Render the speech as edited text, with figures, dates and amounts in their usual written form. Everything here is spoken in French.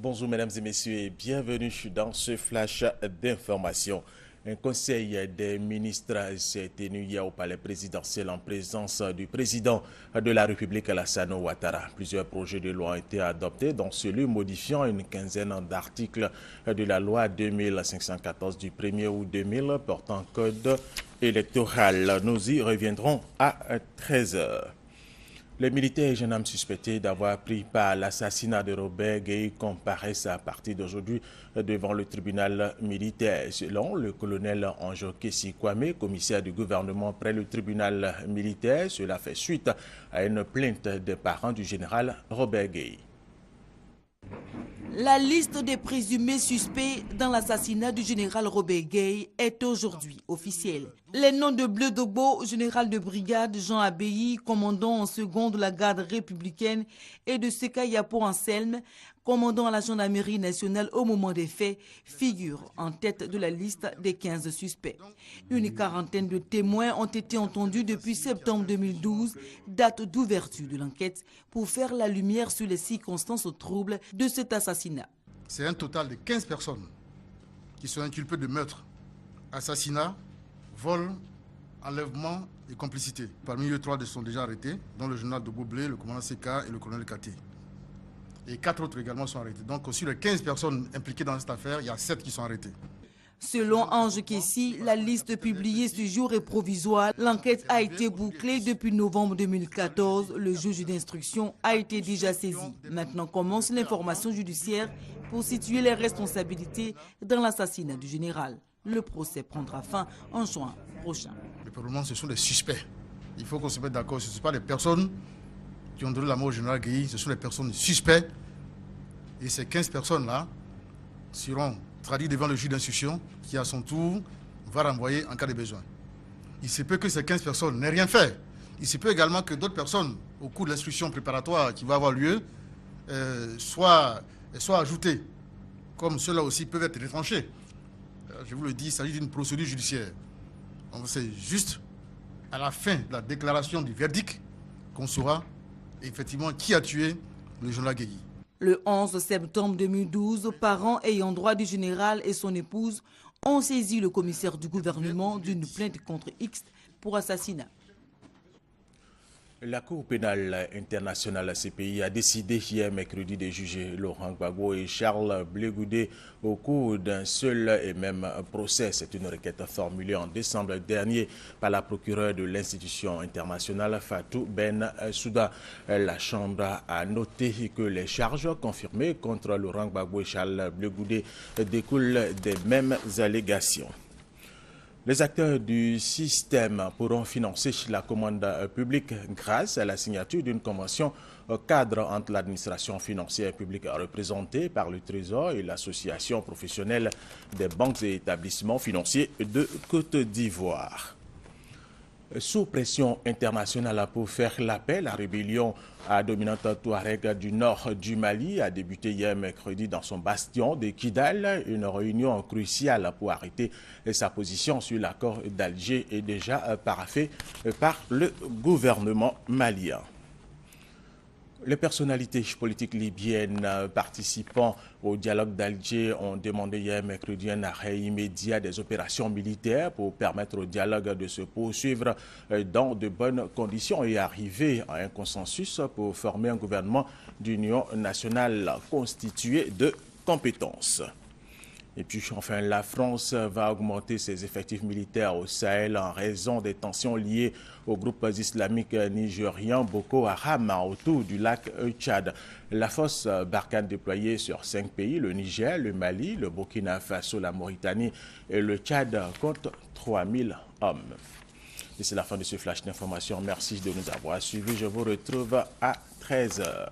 Bonjour mesdames et messieurs et bienvenue dans ce flash d'information. Un conseil des ministres s'est tenu hier au palais présidentiel en présence du président de la République Alassane Ouattara. Plusieurs projets de loi ont été adoptés, dont celui modifiant une quinzaine d'articles de la loi 2514 du 1er août 2000 portant code électoral. Nous y reviendrons à 13h. Les militaires et jeunes hommes suspectés d'avoir pris part à l'assassinat de Robert Gueye comparaissent à partir d'aujourd'hui devant le tribunal militaire. Selon le colonel Anjoké Sikwame, commissaire du gouvernement près le tribunal militaire, cela fait suite à une plainte des parents du général Robert Gueye. La liste des présumés suspects dans l'assassinat du général Robert Gueye est aujourd'hui officielle. Les noms de Bleu Dogbo, général de brigade, Jean Abéhi, commandant en second de la garde républicaine, et de Seka Yapo Anselme, commandant à la gendarmerie nationale au moment des faits, figurent en tête de la liste des 15 suspects. Une quarantaine de témoins ont été entendus depuis septembre 2012, date d'ouverture de l'enquête, pour faire la lumière sur les circonstances troubles de cet assassinat. C'est un total de 15 personnes qui sont inculpées de meurtre, assassinat, vol, enlèvement et complicité. Parmi eux, 3 sont déjà arrêtés, dont le général de Boblé, le commandant Seka et le colonel Katé. Et 4 autres également sont arrêtés. Donc sur les 15 personnes impliquées dans cette affaire, il y a 7 qui sont arrêtés. Selon Ange Kessi, la liste publiée ce jour est provisoire. L'enquête a été bouclée depuis novembre 2014. Le juge d'instruction a été déjà saisi. Maintenant commence l'information judiciaire pour situer les responsabilités dans l'assassinat du général. Le procès prendra fin en juin prochain. Mais pour le moment, ce sont des suspects. Il faut qu'on se mette d'accord. Ce ne sont pas des personnes qui ont donné la mort au général Gueye. Ce sont des personnes suspectes. Et ces 15 personnes-là seront traduites devant le juge d'instruction qui, à son tour, va renvoyer en cas de besoin. Il se peut que ces 15 personnes n'aient rien fait. Il se peut également que d'autres personnes, au cours de l'instruction préparatoire qui va avoir lieu, soient ajoutées. Comme ceux-là aussi peuvent être retranchés. Je vous le dis, il s'agit d'une procédure judiciaire. C'est juste à la fin de la déclaration du verdict qu'on saura effectivement qui a tué le général Gueye. Le 11 septembre 2012, parents ayant droit du général et son épouse ont saisi le commissaire du gouvernement d'une plainte contre X pour assassinat. La Cour pénale internationale CPI a décidé hier mercredi de juger Laurent Gbagbo et Charles Blé Goudé au cours d'un seul et même procès. C'est une requête formulée en décembre dernier par la procureure de l'institution internationale Fatou Ben Souda. La Chambre a noté que les charges confirmées contre Laurent Gbagbo et Charles Blé Goudé découlent des mêmes allégations. Les acteurs du système pourront financer la commande publique grâce à la signature d'une convention cadre entre l'administration financière publique représentée par le Trésor et l'association professionnelle des banques et établissements financiers de Côte d'Ivoire. Sous pression internationale pour faire l'appel, la rébellion à dominante touareg du nord du Mali a débuté hier mercredi dans son bastion de Kidal. Une réunion cruciale pour arrêter sa position sur l'accord d'Alger est déjà paraphée par le gouvernement malien. Les personnalités politiques libyennes participant au dialogue d'Alger ont demandé hier mercredi un arrêt immédiat des opérations militaires pour permettre au dialogue de se poursuivre dans de bonnes conditions et arriver à un consensus pour former un gouvernement d'union nationale constitué de compétences. Et puis enfin, la France va augmenter ses effectifs militaires au Sahel en raison des tensions liées aux groupes islamiques nigérians Boko Haram autour du lac Tchad. La force Barkhane déployée sur 5 pays, le Niger, le Mali, le Burkina Faso, la Mauritanie et le Tchad compte 3000 hommes. Et c'est la fin de ce flash d'information. Merci de nous avoir suivis. Je vous retrouve à 13h.